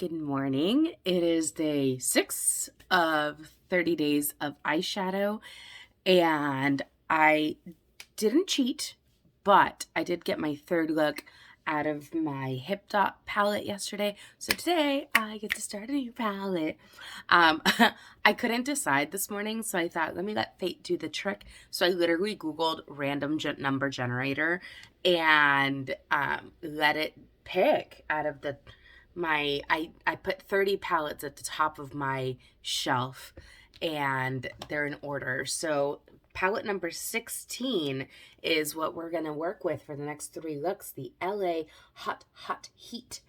Good morning. It is day 6 of 30 days of eyeshadow, and I didn't cheat, but I did get my third look out of my Hip Dot palette yesterday. So today I get to start a new palette. I couldn't decide this morning, so I thought, let me let fate do the trick. So I literally Googled random number generator and let it pick out of I put 30 palettes at the top of my shelf, and they're in order. So palette number 16 is what we're going to work with for the next 3 looks, the LA Haute Haute.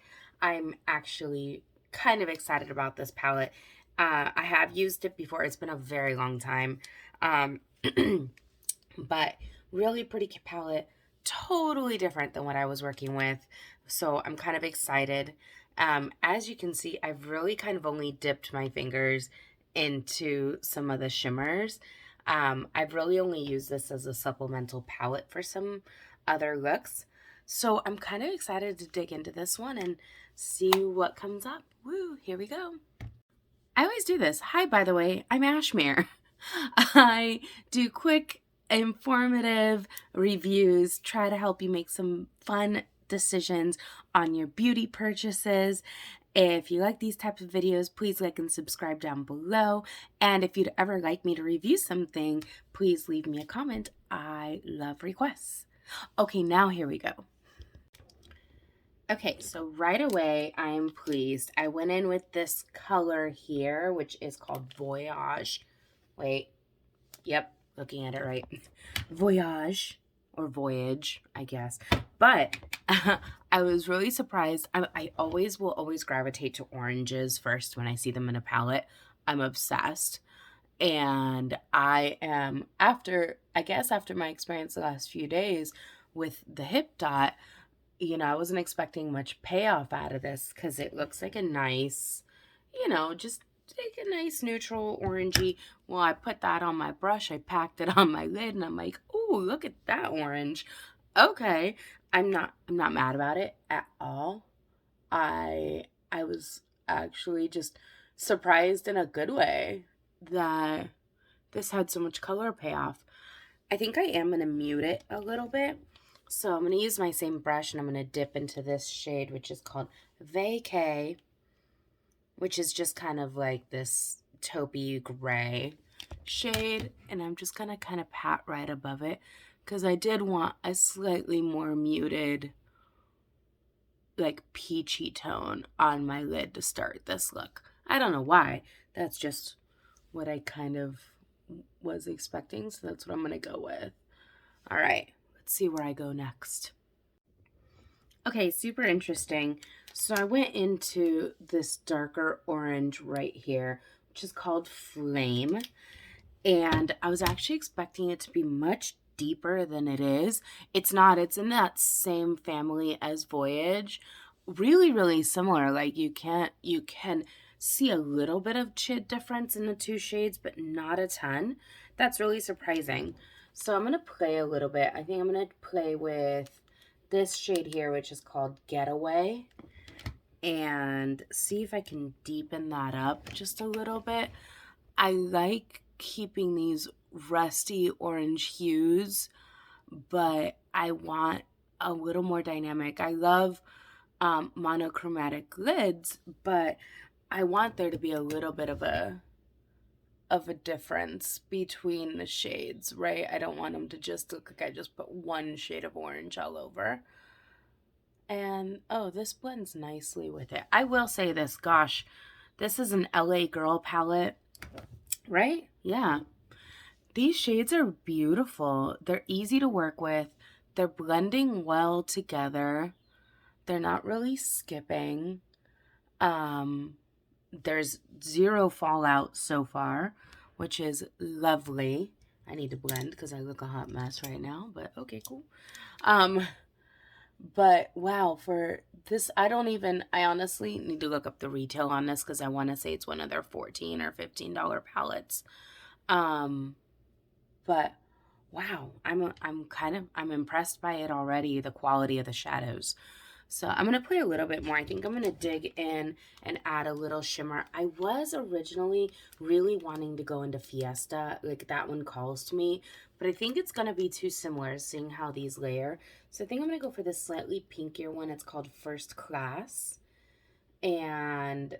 I'm actually kind of excited about this palette. I have used it before. It's been a very long time. But really pretty palette, totally different than what I was working with. So I'm kind of excited. As you can see, I've really kind of only dipped my fingers into some of the shimmers. I've really only used this as a supplemental palette for some other looks. So I'm kind of excited to dig into this one and see what comes up. Woo, here we go. I always do this. Hi, by the way, I'm Ashmere. I do quick, informative reviews, try to help you make some fun decisions on your beauty purchases. If you like these types of videos, please like and subscribe down below. And if you'd ever like me to review something, please leave me a comment. I love requests. Okay, now here we go. Okay, so right away, I am pleased. I went in with this color here, which is called Voyage. Wait, yep, looking at it right. Voyage, or Voyage, I guess. But I was really surprised. I will always gravitate to oranges first when I see them in a palette. I'm obsessed. And I am, after my experience the last few days with the Hip Dot, you know, I wasn't expecting much payoff out of this because it looks like a nice, you know, just take a nice neutral orangey. Well, I put that on my brush, I packed it on my lid, and I'm like, oh, look at that orange. Okay, I'm not mad about it at all. I was actually just surprised in a good way that this had so much color payoff. I think I am going to mute it a little bit. So I'm going to use my same brush, and I'm going to dip into this shade, which is called Vacay, which is just kind of like this taupey gray shade. And I'm just going to kind of pat right above it because I did want a slightly more muted, like peachy tone on my lid to start this look. I don't know why. That's just what I kind of was expecting. So that's what I'm going to go with. All right. Let's see where I go next. Okay, super interesting. So I went into this darker orange right here, which is called Flame. And I was actually expecting it to be much deeper than it is. It's not. It's in that same family as Voyage. Really, really similar. Like you can see a little bit of shade difference in the two shades, but not a ton. That's really surprising. So I'm going to play a little bit. I think I'm going to play with this shade here, which is called Getaway, and see if I can deepen that up just a little bit. I like keeping these rusty orange hues, but I want a little more dynamic. I love monochromatic lids, but I want there to be a little bit of a difference between the shades, right? I don't want them to just look like I just put one shade of orange all over. And oh, this blends nicely with it. I will say this, gosh, this is an LA Girl palette, right? Yeah. These shades are beautiful. They're easy to work with. They're blending well together. They're not really skipping. There's zero fallout so far, which is lovely. I need to blend because I look a hot mess right now, but okay, cool. But wow, for this, I honestly need to look up the retail on this because I want to say it's one of their $14 or $15 palettes. But wow, I'm impressed by it already, the quality of the shadows. So I'm going to put a little bit more. I think I'm going to dig in and add a little shimmer. I was originally really wanting to go into Fiesta. Like that one calls to me. But I think it's going to be too similar seeing how these layer. So I think I'm going to go for this slightly pinkier one. It's called First Class. And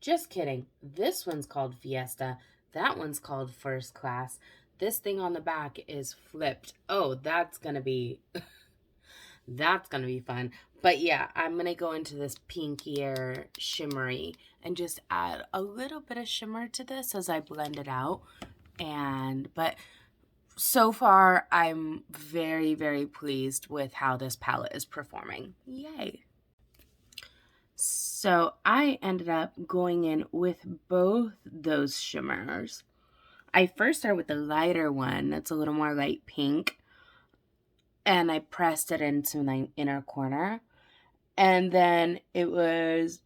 just kidding. This one's called Fiesta. That one's called First Class. This thing on the back is flipped. Oh, that's going to be... That's going to be fun. But yeah, I'm going to go into this pinkier shimmery and just add a little bit of shimmer to this as I blend it out. But so far, I'm very, very pleased with how this palette is performing. Yay. So I ended up going in with both those shimmers. I first started with the lighter one that's a little more light pink. And I pressed it into my inner corner. And then it was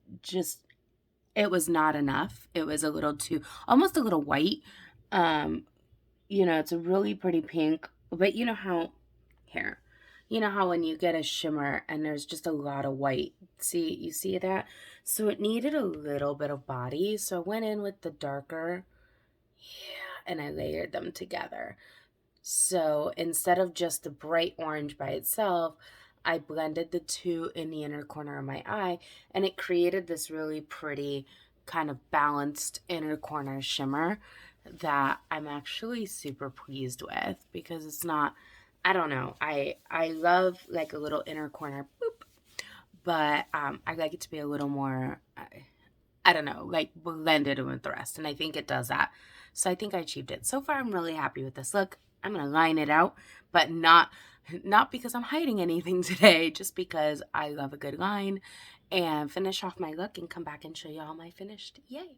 not enough. It was a little too, almost a little white. You know, it's a really pretty pink. But you know how, you know how when you get a shimmer and there's just a lot of white. See, you see that? So it needed a little bit of body. So I went in with the darker. Yeah, and I layered them together. So instead of just the bright orange by itself, I blended the two in the inner corner of my eye, and it created this really pretty kind of balanced inner corner shimmer that I'm actually super pleased with because it's not, I don't know, I love like a little inner corner, boop, but I like it to be a little more, I don't know, like blended with the rest, and I think it does that. So I think I achieved it. So far, I'm really happy with this look. I'm going to line it out, but not because I'm hiding anything today, just because I love a good line, and finish off my look and come back and show you all my finished. Yay.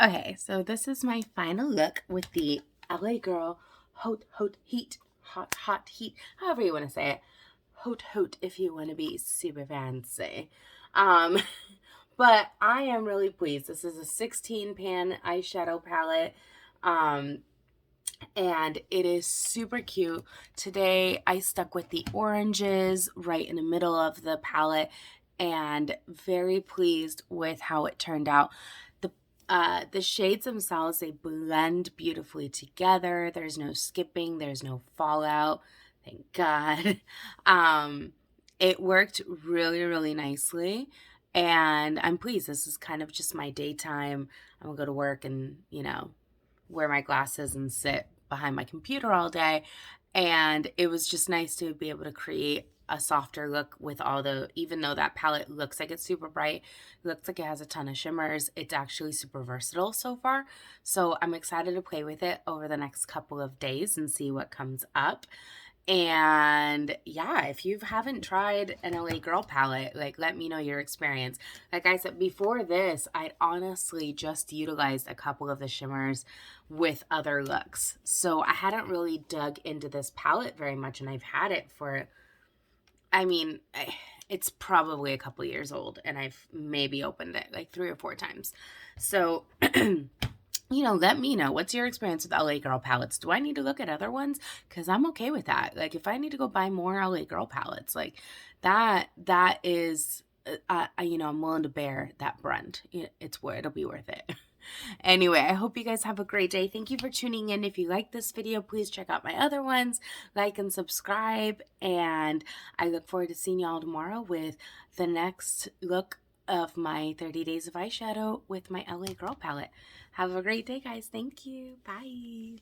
Okay, so this is my final look with the LA Girl Haute Haute Heat, hot heat, however you want to say it. Haute Haute if you want to be super fancy. But I am really pleased. This is a 16 pan eyeshadow palette. And it is super cute. Today I stuck with the oranges right in the middle of the palette and very pleased with how it turned out. The shades themselves, they blend beautifully together. There's no skipping, there's no fallout. Thank God. It worked really, really nicely. And I'm pleased. This is kind of just my daytime. I'm gonna go to work and, you know, wear my glasses and sit behind my computer all day. And it was just nice to be able to create a softer look with all the, even though that palette looks like it's super bright, looks like it has a ton of shimmers, it's actually super versatile so far. So I'm excited to play with it over the next couple of days and see what comes up. And yeah, if you haven't tried an LA Girl palette, like let me know your experience. Like I said before this, I'd honestly just utilized a couple of the shimmers with other looks. So I hadn't really dug into this palette very much, and I've had it for, I mean, it's probably a couple years old, and I've maybe opened it like 3 or 4 times. So you know, let me know. What's your experience with LA Girl palettes? Do I need to look at other ones? Because I'm okay with that. Like, if I need to go buy more LA Girl palettes, like, that is, you know, I'm willing to bear that brunt. It'll be worth it. Anyway, I hope you guys have a great day. Thank you for tuning in. If you like this video, please check out my other ones. Like and subscribe. And I look forward to seeing y'all tomorrow with the next look of my 30 days of eyeshadow with my LA Girl palette. Have a great day, guys. Thank you. Bye.